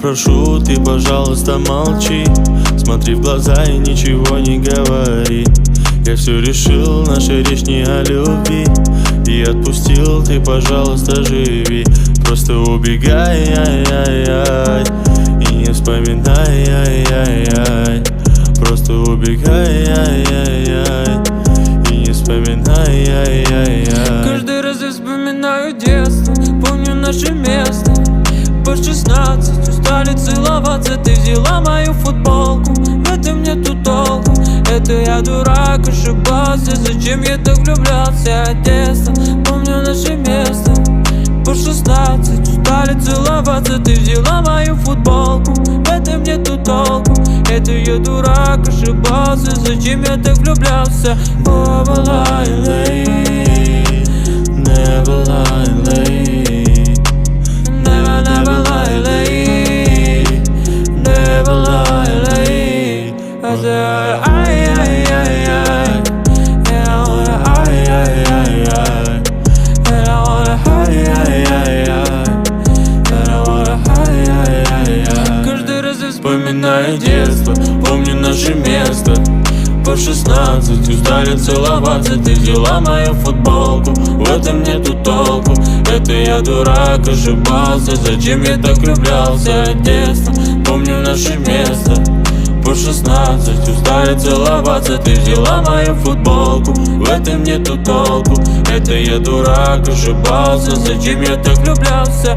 прошу, ты, пожалуйста, молчи. Смотри в глаза и ничего не говори. Я все решил, наша речь не о любви. И отпустил, ты, пожалуйста, живи. Просто убегай, ай-яй-яй, и не вспоминай, ай-яй-яй. Просто убегай, ай-яй-яй, и не вспоминай, ай-яй-яй. Каждый раз я вспоминаю детство, помню наше место. По 16 устали целоваться, ты взяла мою футболку. В этом нету толку, это я дурак, ошибался. Зачем я так влюблялся? Детство, помню наше место. По 16 устали целоваться, ты взяла мою футболку. В этом нету толку, это я дурак, ошибался. Зачем я так влюблялся? Never lie late, Never lie late, never lie late, never lie late. I said ay, and I wanna ay, and I wanna and I wanna Каждый раз я вспоминаю детство, помню наше место. По 16 устали целоваться, ты взяла мою футболку. В этом нету толку, это я дурак, ошибался. Зачем я так влюблялся? Детство, помню наше место. По 16 устали целоваться, ты взяла мою футболку. В этом нету толку, это я дурак, ошибался. Зачем я так влюблялся?